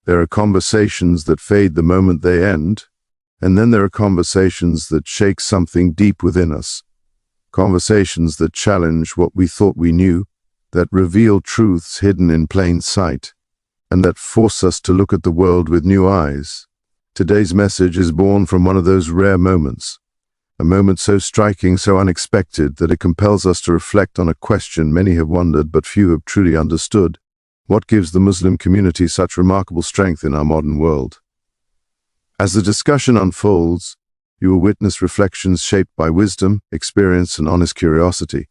There are conversations that fade the moment they end, and then there are conversations that shake something deep within us. Conversations that challenge what we thought we knew, that reveal truths hidden in plain sight, and that force us to look at the world with new eyes. Today's message is born from one of those rare moments, a moment so striking, so unexpected, that it compels us to reflect on a question many have wondered but few have truly understood. What gives the Muslim community such remarkable strength in our modern world? As the discussion unfolds, you will witness reflections shaped by wisdom, experience, and honest curiosity.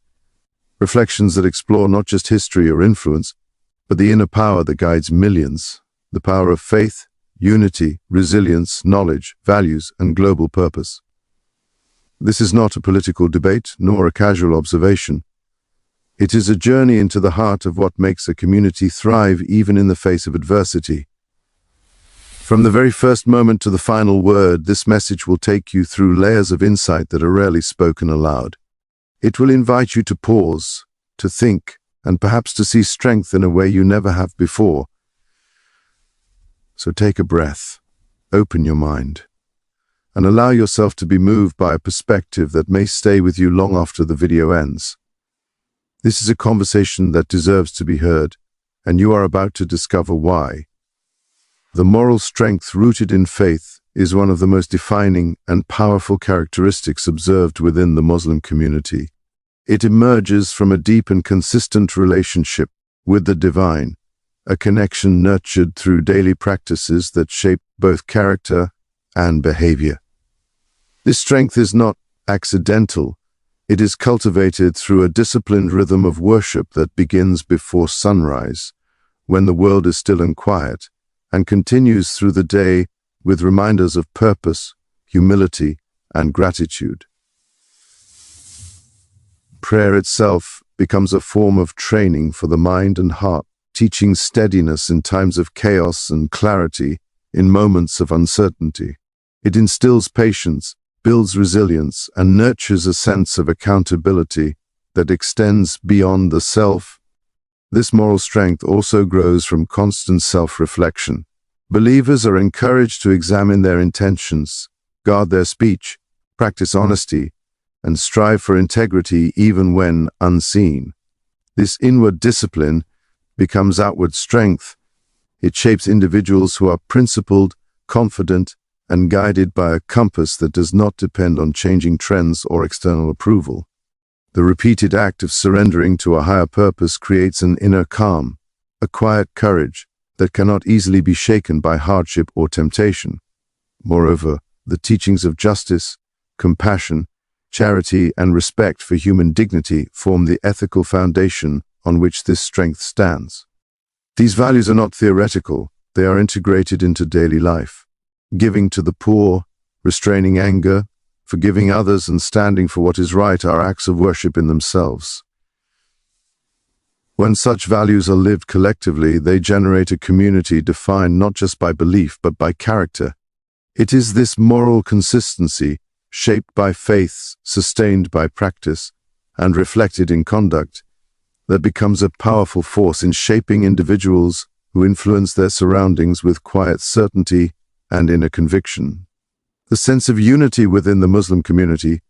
Reflections that explore not just history or influence, but the inner power that guides millions, the power of faith, unity, resilience, knowledge, values, and global purpose. This is not a political debate, nor a casual observation. It is a journey into the heart of what makes a community thrive even in the face of adversity. From the very first moment to the final word, this message will take you through layers of insight that are rarely spoken aloud. It will invite you to pause, to think, and perhaps to see strength in a way you never have before. So take a breath, open your mind, and allow yourself to be moved by a perspective that may stay with you long after the video ends. This is a conversation that deserves to be heard, and you are about to discover why. The moral strength rooted in faith is one of the most defining and powerful characteristics observed within the Muslim community. It emerges from a deep and consistent relationship with the divine, a connection nurtured through daily practices that shape both character and behavior. This strength is not accidental. It is cultivated through a disciplined rhythm of worship that begins before sunrise, when the world is still and quiet, and continues through the day with reminders of purpose, humility, and gratitude. Prayer itself becomes a form of training for the mind and heart, teaching steadiness in times of chaos and clarity in moments of uncertainty. It instills patience, builds resilience, and nurtures a sense of accountability that extends beyond the self. This moral strength also grows from constant self-reflection. Believers are encouraged to examine their intentions, guard their speech, practice honesty, and strive for integrity even when unseen. This inward discipline becomes outward strength. It shapes individuals who are principled, confident, and guided by a compass that does not depend on changing trends or external approval. The repeated act of surrendering to a higher purpose creates an inner calm, a quiet courage that cannot easily be shaken by hardship or temptation. Moreover, the teachings of justice, compassion, charity, and respect for human dignity form the ethical foundation on which this strength stands. These values are not theoretical, they are integrated into daily life. Giving to the poor, restraining anger, forgiving others, and standing for what is right are acts of worship in themselves. When such values are lived collectively, they generate a community defined not just by belief but by character. It is this moral consistency, shaped by faith, sustained by practice, and reflected in conduct, that becomes a powerful force in shaping individuals who influence their surroundings with quiet certainty and inner conviction. The sense of unity within the Muslim community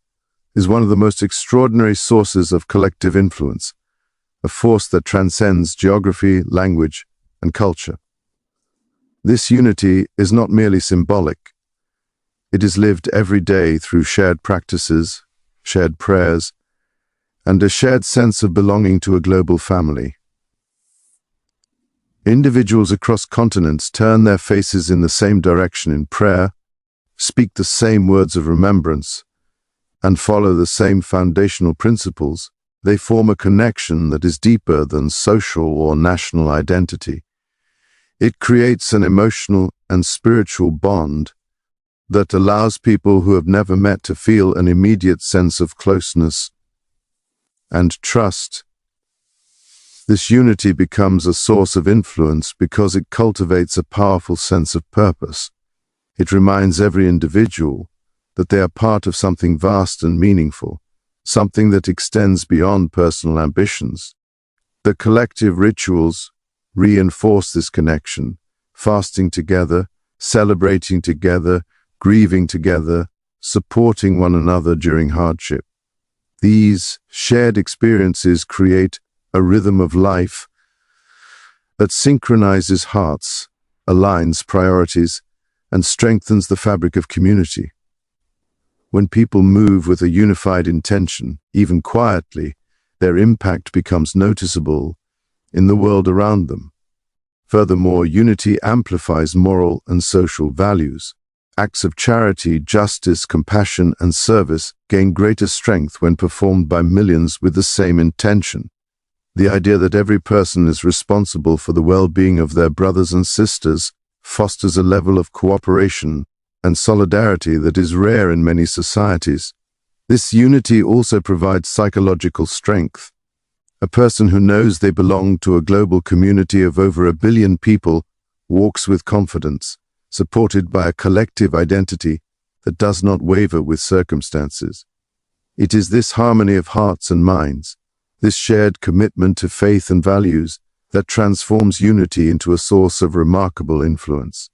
is one of the most extraordinary sources of collective influence, a force that transcends geography, language, and culture. This unity is not merely symbolic. It is lived every day through shared practices, shared prayers, and a shared sense of belonging to a global family. Individuals across continents turn their faces in the same direction in prayer, speak the same words of remembrance, and follow the same foundational principles. They form a connection that is deeper than social or national identity. It creates an emotional and spiritual bond that allows people who have never met to feel an immediate sense of closeness and trust. This unity becomes a source of influence because it cultivates a powerful sense of purpose. It reminds every individual that they are part of something vast and meaningful, something that extends beyond personal ambitions. The collective rituals reinforce this connection, fasting together, celebrating together, grieving together, supporting one another during hardship. These shared experiences create a rhythm of life that synchronizes hearts, aligns priorities, and strengthens the fabric of community. When people move with a unified intention, even quietly, their impact becomes noticeable in the world around them. Furthermore, unity amplifies moral and social values. Acts of charity, justice, compassion, and service gain greater strength when performed by millions with the same intention. The idea that every person is responsible for the well-being of their brothers and sisters fosters a level of cooperation and solidarity that is rare in many societies. This unity also provides psychological strength. A person who knows they belong to a global community of over 1 billion people walks with confidence, supported by a collective identity that does not waver with circumstances. It is this harmony of hearts and minds, this shared commitment to faith and values, that transforms unity into a source of remarkable influence.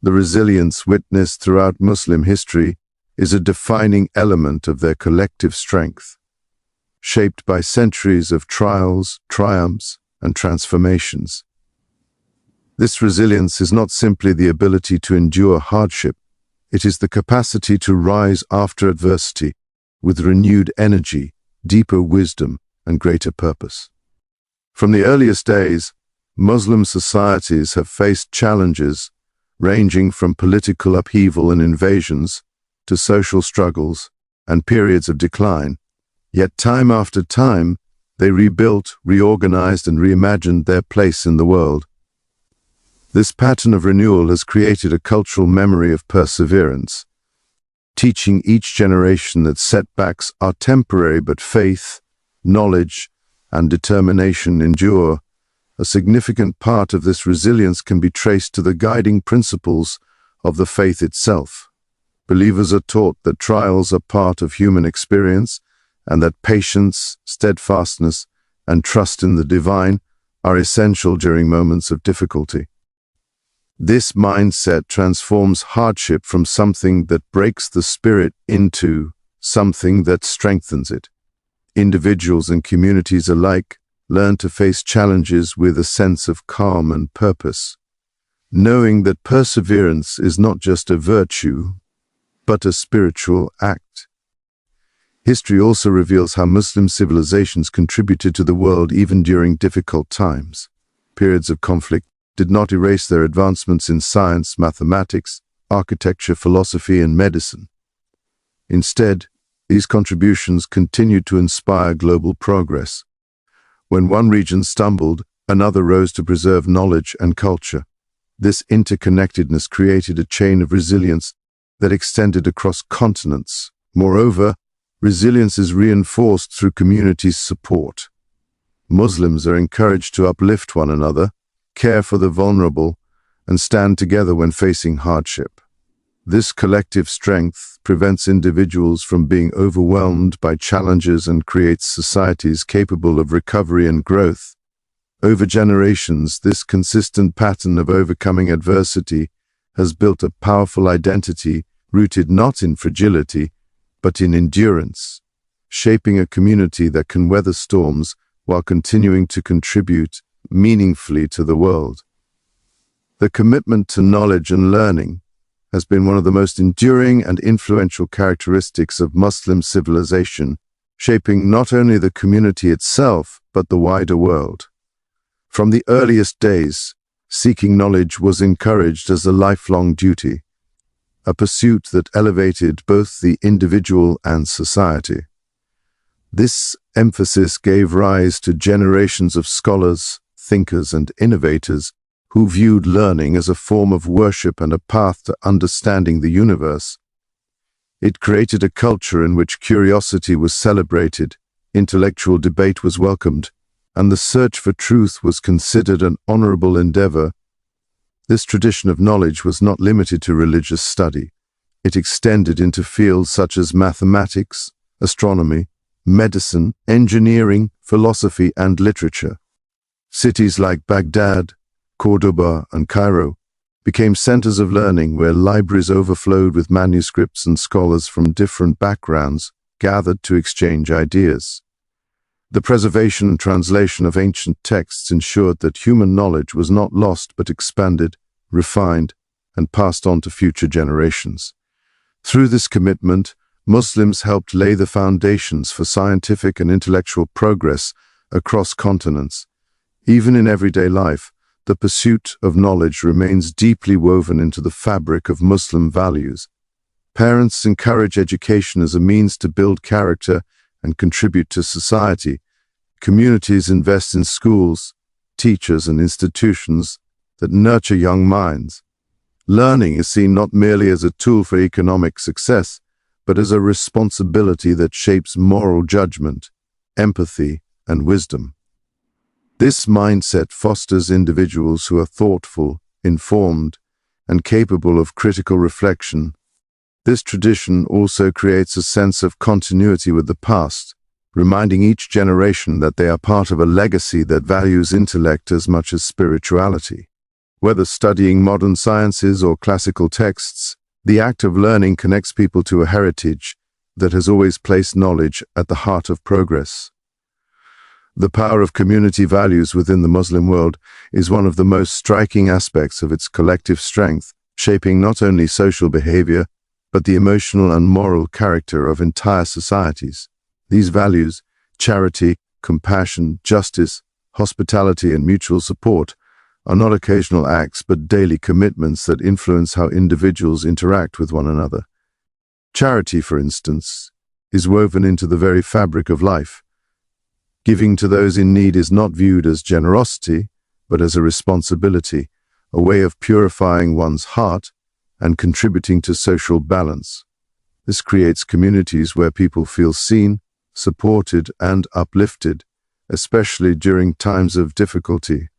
The resilience witnessed throughout Muslim history is a defining element of their collective strength, shaped by centuries of trials, triumphs, and transformations. This resilience is not simply the ability to endure hardship, it is the capacity to rise after adversity with renewed energy, deeper wisdom, and greater purpose. From the earliest days, Muslim societies have faced challenges ranging from political upheaval and invasions to social struggles and periods of decline. Yet time after time, they rebuilt, reorganized, and reimagined their place in the world. This pattern of renewal has created a cultural memory of perseverance, teaching each generation that setbacks are temporary but faith, knowledge, and determination endure. A significant part of this resilience can be traced to the guiding principles of the faith itself. Believers are taught that trials are part of human experience, and that patience, steadfastness, and trust in the divine are essential during moments of difficulty. This mindset transforms hardship from something that breaks the spirit into something that strengthens it. Individuals and communities alike learn to face challenges with a sense of calm and purpose, knowing that perseverance is not just a virtue, but a spiritual act. History also reveals how Muslim civilizations contributed to the world even during difficult times. Periods of conflict did not erase their advancements in science, mathematics, architecture, philosophy, and medicine. Instead, these contributions continued to inspire global progress. When one region stumbled, another rose to preserve knowledge and culture. This interconnectedness created a chain of resilience that extended across continents. Moreover, resilience is reinforced through community support. Muslims are encouraged to uplift one another, care for the vulnerable, and stand together when facing hardship. This collective strength prevents individuals from being overwhelmed by challenges and creates societies capable of recovery and growth. Over generations, this consistent pattern of overcoming adversity has built a powerful identity rooted not in fragility, but in endurance, shaping a community that can weather storms while continuing to contribute meaningfully to the world. The commitment to knowledge and learning has been one of the most enduring and influential characteristics of Muslim civilization, shaping not only the community itself, but the wider world. From the earliest days, seeking knowledge was encouraged as a lifelong duty, a pursuit that elevated both the individual and society. This emphasis gave rise to generations of scholars, thinkers, and innovators who viewed learning as a form of worship and a path to understanding the universe. It created a culture in which curiosity was celebrated, intellectual debate was welcomed, and the search for truth was considered an honorable endeavor. This tradition of knowledge was not limited to religious study. It extended into fields such as mathematics, astronomy, medicine, engineering, philosophy, and literature. Cities like Baghdad, Cordoba, and Cairo became centers of learning where libraries overflowed with manuscripts and scholars from different backgrounds gathered to exchange ideas. The preservation and translation of ancient texts ensured that human knowledge was not lost but expanded, refined, and passed on to future generations. Through this commitment, Muslims helped lay the foundations for scientific and intellectual progress across continents. Even in everyday life, the pursuit of knowledge remains deeply woven into the fabric of Muslim values. Parents encourage education as a means to build character and contribute to society. Communities invest in schools, teachers, and institutions that nurture young minds. Learning is seen not merely as a tool for economic success, but as a responsibility that shapes moral judgment, empathy, and wisdom. This mindset fosters individuals who are thoughtful, informed, and capable of critical reflection. This tradition also creates a sense of continuity with the past, reminding each generation that they are part of a legacy that values intellect as much as spirituality. Whether studying modern sciences or classical texts, the act of learning connects people to a heritage that has always placed knowledge at the heart of progress. The power of community values within the Muslim world is one of the most striking aspects of its collective strength, shaping not only social behavior, but the emotional and moral character of entire societies. These values, charity, compassion, justice, hospitality, and mutual support, are not occasional acts but daily commitments that influence how individuals interact with one another. Charity, for instance, is woven into the very fabric of life. Giving to those in need is not viewed as generosity, but as a responsibility, a way of purifying one's heart and contributing to social balance. This creates communities where people feel seen, supported, and uplifted, especially during times of difficulty.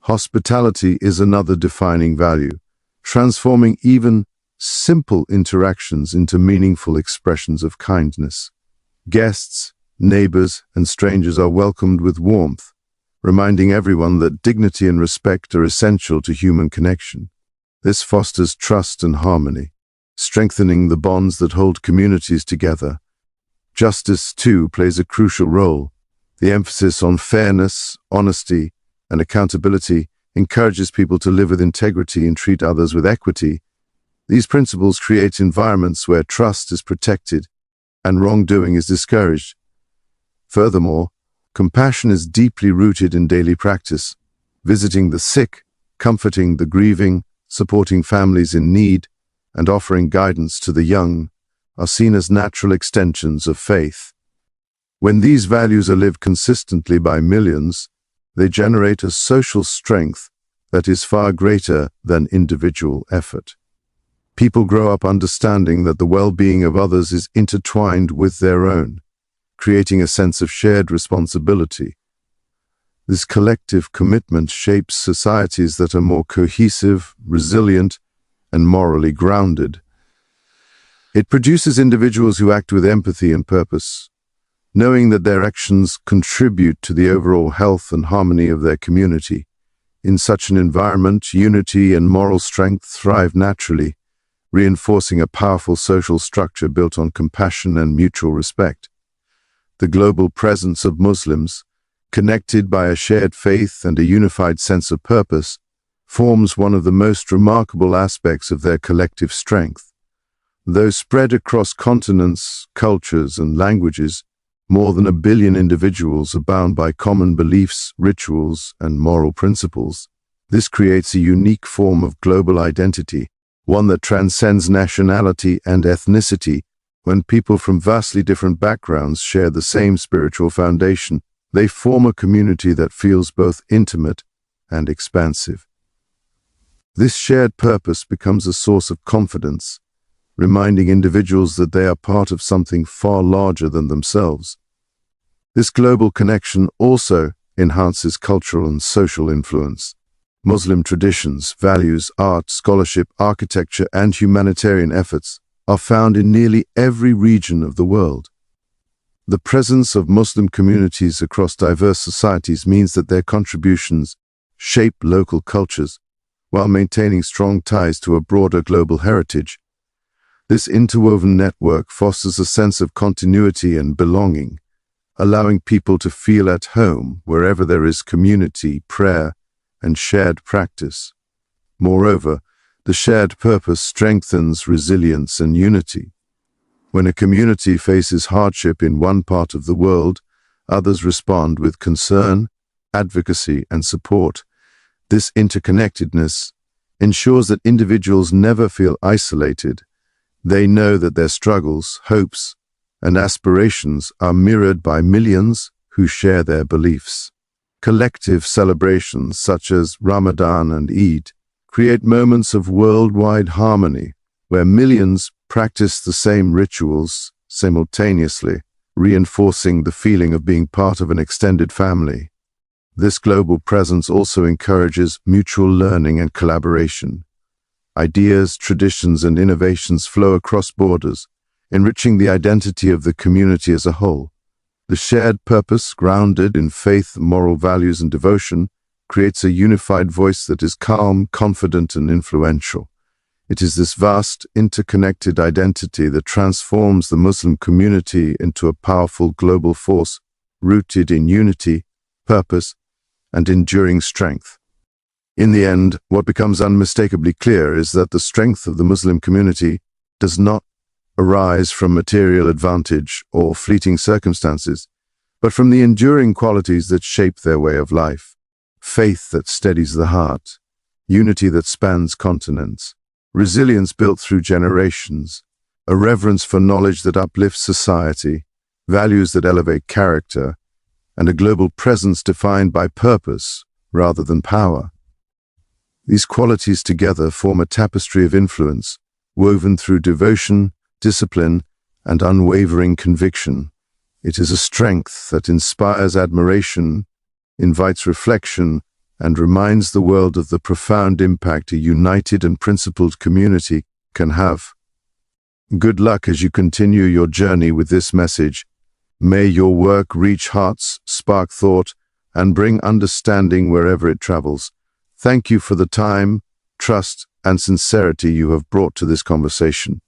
Hospitality is another defining value, transforming even simple interactions into meaningful expressions of kindness. Guests, neighbors, and strangers are welcomed with warmth, reminding everyone that dignity and respect are essential to human connection. This fosters trust and harmony, strengthening the bonds that hold communities together. Justice, too, plays a crucial role. The emphasis on fairness, honesty, and accountability encourages people to live with integrity and treat others with equity. These principles create environments where trust is protected and wrongdoing is discouraged. Furthermore, compassion is deeply rooted in daily practice. Visiting the sick, comforting the grieving, supporting families in need, and offering guidance to the young are seen as natural extensions of faith. When these values are lived consistently by millions, they generate a social strength that is far greater than individual effort. People grow up understanding that the well-being of others is intertwined with their own, creating a sense of shared responsibility. This collective commitment shapes societies that are more cohesive, resilient, and morally grounded. It produces individuals who act with empathy and purpose, knowing that their actions contribute to the overall health and harmony of their community. In such an environment, unity and moral strength thrive naturally, reinforcing a powerful social structure built on compassion and mutual respect. The global presence of Muslims, connected by a shared faith and a unified sense of purpose, forms one of the most remarkable aspects of their collective strength. Though spread across continents, cultures, and languages, more than 1 billion individuals are bound by common beliefs, rituals, and moral principles. This creates a unique form of global identity, one that transcends nationality and ethnicity. When people from vastly different backgrounds share the same spiritual foundation, they form a community that feels both intimate and expansive. This shared purpose becomes a source of confidence, reminding individuals that they are part of something far larger than themselves. This global connection also enhances cultural and social influence. Muslim traditions, values, art, scholarship, architecture, and humanitarian efforts are found in nearly every region of the world. The presence of Muslim communities across diverse societies means that their contributions shape local cultures, while maintaining strong ties to a broader global heritage. This interwoven network fosters a sense of continuity and belonging, allowing people to feel at home wherever there is community, prayer, and shared practice. Moreover, the shared purpose strengthens resilience and unity. When a community faces hardship in one part of the world, others respond with concern, advocacy, and support. This interconnectedness ensures that individuals never feel isolated. They know that their struggles, hopes, and aspirations are mirrored by millions who share their beliefs. Collective celebrations such as Ramadan and Eid create moments of worldwide harmony where millions practice the same rituals simultaneously, reinforcing the feeling of being part of an extended family. This global presence also encourages mutual learning and collaboration. Ideas, traditions, and innovations flow across borders, enriching the identity of the community as a whole. The shared purpose, grounded in faith, moral values, and devotion, creates a unified voice that is calm, confident, and influential. It is this vast, interconnected identity that transforms the Muslim community into a powerful global force rooted in unity, purpose, and enduring strength. In the end, what becomes unmistakably clear is that the strength of the Muslim community does not arise from material advantage or fleeting circumstances, but from the enduring qualities that shape their way of life. Faith that steadies the heart, unity that spans continents, resilience built through generations, a reverence for knowledge that uplifts society, values that elevate character, and a global presence defined by purpose rather than power. These qualities together form a tapestry of influence, woven through devotion, discipline, and unwavering conviction. It is a strength that inspires admiration, invites reflection, and reminds the world of the profound impact a united and principled community can have. Good luck as you continue your journey with this message. May your work reach hearts, spark thought, and bring understanding wherever it travels. Thank you for the time, trust, and sincerity you have brought to this conversation.